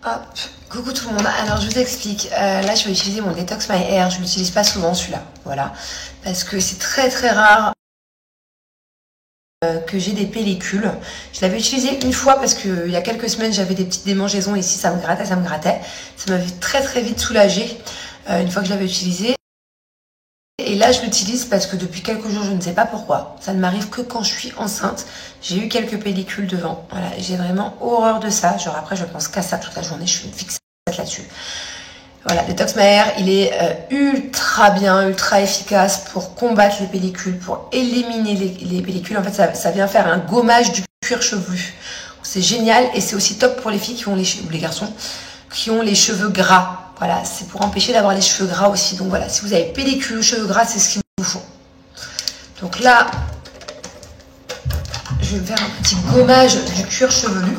Hop, coucou tout le monde. Alors je vous explique. Là je vais utiliser mon Detox My Hair. Je l'utilise pas souvent celui-là, voilà, parce que c'est très rare que j'ai des pellicules. Je l'avais utilisé une fois parce que il y a quelques semaines j'avais des petites démangeaisons ici, ça me grattait. Ça m'avait très vite soulagé une fois que je l'avais utilisé. Et là je l'utilise parce que depuis quelques jours, je ne sais pas pourquoi, ça ne m'arrive que quand je suis enceinte. J'ai eu quelques pellicules devant, voilà, j'ai vraiment horreur de ça. Genre après je pense qu'à ça toute la journée, je suis fixée là-dessus. Voilà, Detox My Hair, il est ultra bien, ultra efficace pour combattre les pellicules, pour éliminer les pellicules. En fait, ça vient faire un gommage du cuir chevelu. C'est génial et c'est aussi top pour les filles qui ont ou les garçons qui ont les cheveux gras. Voilà, c'est pour empêcher d'avoir les cheveux gras aussi. Donc voilà, si vous avez pellicule, cheveux gras, c'est ce qu'il vous faut. Donc là, je vais faire un petit gommage du cuir chevelu.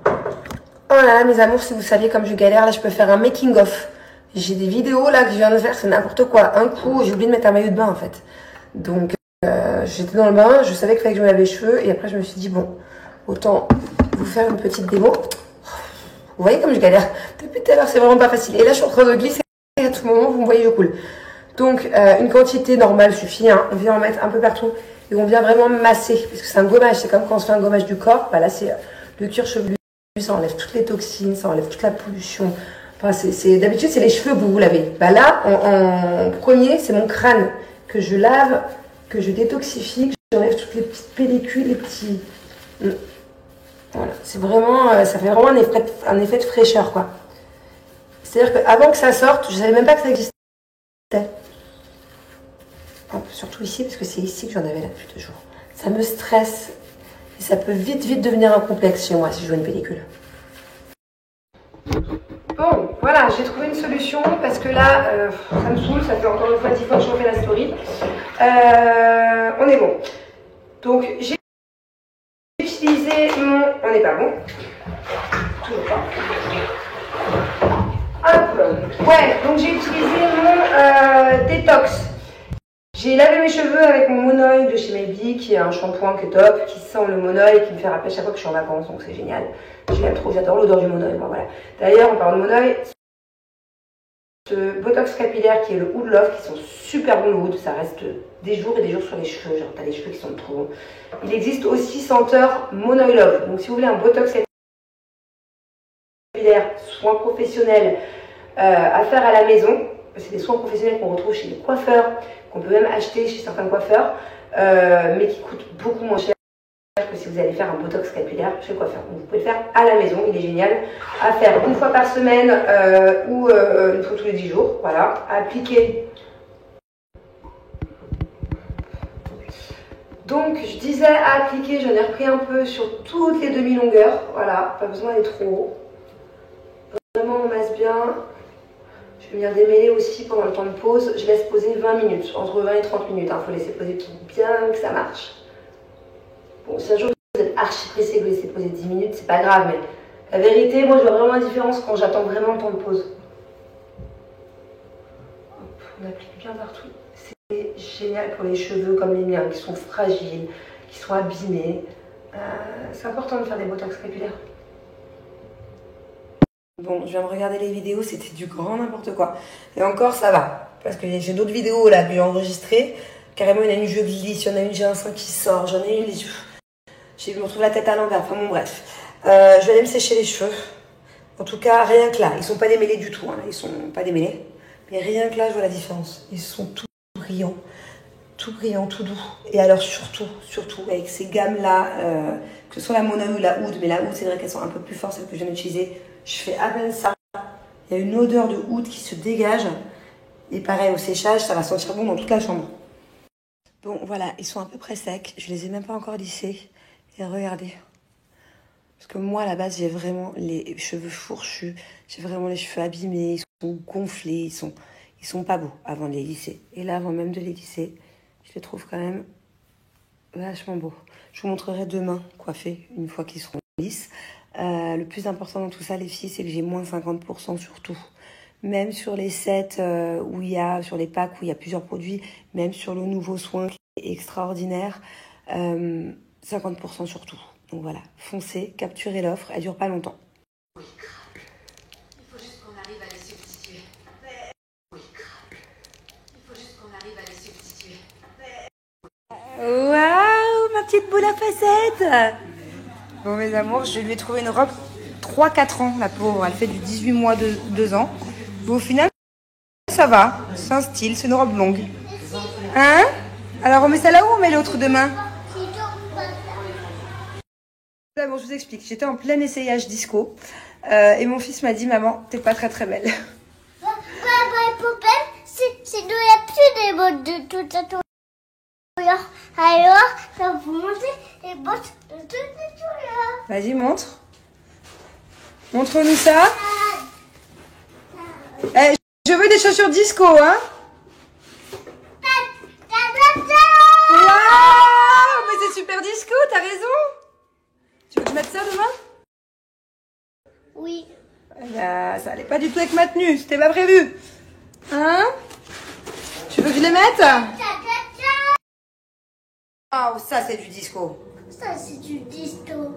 Oh là là, mes amours, si vous saviez comme je galère, là je peux faire un making of. J'ai des vidéos là que je viens de faire, c'est n'importe quoi. Un coup, j'ai oublié de mettre un maillot de bain en fait. Donc j'étais dans le bain, je savais qu'il fallait que je me lave les cheveux et après je me suis dit bon, autant vous faire une petite démo. Vous voyez comme je galère. Depuis tout à l'heure, c'est vraiment pas facile. Et là, je suis en train de glisser à tout moment, vous me voyez, je coule. Donc une quantité normale suffit, hein. On vient en mettre un peu partout et on vient vraiment masser parce que c'est un gommage, c'est comme quand on se fait un gommage du corps. Bah là, c'est le cuir chevelu. Ça enlève toutes les toxines, ça enlève toute la pollution. Enfin, d'habitude, c'est les cheveux que vous vous lavez. Bah là, en premier, c'est mon crâne que je lave, que je détoxifie, que j'enlève toutes les petites pellicules, les petits... Voilà, c'est vraiment, ça fait vraiment un effet de fraîcheur, quoi. C'est-à-dire qu'avant que ça sorte, je savais même pas que ça existait. Surtout ici, parce que c'est ici que j'en avais là depuis 2 jours. Ça me stresse. Et ça peut vite devenir un complexe chez moi si je vois une pellicule. Bon, voilà, j'ai trouvé une solution parce que là, ça me saoule, ça fait encore une fois 10 fois que je refais la story. On est bon. Donc, j'ai utilisé mon... On n'est pas bon. Toujours pas. Hop. Ouais, donc j'ai utilisé mon détox. J'ai lavé mes cheveux avec mon Monoeil de chez Maybe, qui est un shampoing qui est top, qui sent le Monoeil, qui me fait rappeler chaque fois que je suis en vacances, donc c'est génial. Je l'aime trop, j'adore l'odeur du Monoeil. Bon, voilà. D'ailleurs, on parle de Monoeil. Ce Botox capillaire qui est le Oud Love, qui sont super bons le Oud, ça reste des jours et des jours sur les cheveux, genre t'as les cheveux qui sont trop bons. Il existe aussi senteur Monoeil Love, donc si vous voulez un Botox capillaire, soin professionnel à faire à la maison, c'est des soins professionnels qu'on retrouve chez les coiffeurs, qu'on peut même acheter chez certains coiffeurs, mais qui coûtent beaucoup moins cher que si vous allez faire un botox capillaire chez le coiffeur. Donc vous pouvez le faire à la maison, il est génial, à faire une fois par semaine ou une fois tous les 10 jours. Voilà, à appliquer. Donc je disais à appliquer, j'en ai repris un peu sur toutes les demi-longueurs. Voilà, pas besoin d'être trop haut. Vraiment on masse bien. Je vais venir démêler aussi pendant le temps de pause. Je laisse poser 20 minutes, entre 20 et 30 minutes. Il faut laisser poser pour bien que ça marche. Bon, si un jour vous êtes archi pressé que vous laissez poser 10 minutes, c'est pas grave, mais la vérité, moi je vois vraiment la différence quand j'attends vraiment le temps de pause. Hop, on applique bien partout. C'est génial pour les cheveux comme les miens, qui sont fragiles, qui sont abîmés. C'est important de faire des botox capillaires. Bon, je viens de regarder les vidéos, c'était du grand n'importe quoi. Et encore, ça va. Parce que j'ai d'autres vidéos là que j'ai enregistrées. Carrément, il y en a une, je glisse, il y en a une, j'ai un sein qui sort, j'en ai une, je me retrouve la tête à l'envers. Enfin bon, bref. Je vais aller me sécher les cheveux. En tout cas, rien que là, ils sont pas démêlés du tout. Hein. Ils sont pas démêlés. Mais rien que là, je vois la différence. Ils sont tout brillants, tout doux. Et alors, surtout, avec ces gammes-là, que ce soit la Monoeil ou la Oud, mais la Oud, c'est vrai qu'elles sont un peu plus fortes, celles que je viens d'utiliser. Je fais à peine ça. Il y a une odeur de oud qui se dégage. Et pareil, au séchage, ça va sentir bon dans toute la chambre. Bon, voilà, ils sont à peu près secs. Je les ai même pas encore lissés. Et regardez. Parce que moi, à la base, j'ai vraiment les cheveux fourchus. J'ai vraiment les cheveux abîmés. Ils sont gonflés. Ils sont pas beaux avant de les lisser. Et là, avant même de les lisser, je les trouve quand même vachement beaux. Je vous montrerai demain coiffés, une fois qu'ils seront lisses. Le plus important dans tout ça, les filles, c'est que j'ai moins 50% sur tout. Même sur les sets où il y a, sur les packs où il y a plusieurs produits, même sur le nouveau soin qui est extraordinaire, 50% sur tout. Donc voilà, foncez, capturez l'offre, elle dure pas longtemps. Il faut juste qu'on arrive à les substituer. Il faut juste qu'on arrive à les substituer. Waouh, ma petite boule à facettes. Bon mes amours, je lui ai trouvé une robe 3-4 ans, la pauvre. Elle fait du 18 mois, 2 ans. Mais au final, ça va. C'est un style, c'est une robe longue. Hein? Alors on met ça là où on met l'autre demain? Bon, je vous explique. J'étais en plein essayage disco. Et mon fils m'a dit, maman, t'es pas très très belle. Il n'y a plus des bottes de tout à tout. Alors, ça vous montrer les bottes de tout à tout. Vas-y, montre. Montre-nous ça. Eh, je veux des chaussures disco, hein. Waouh, mais c'est super disco, t'as raison. Tu veux que je mette ça demain? Oui. Bah, ça allait pas du tout avec ma tenue, c'était pas prévu. Hein? Tu veux que je les mette? Oh, ça c'est du disco. Ça, c'est du disco.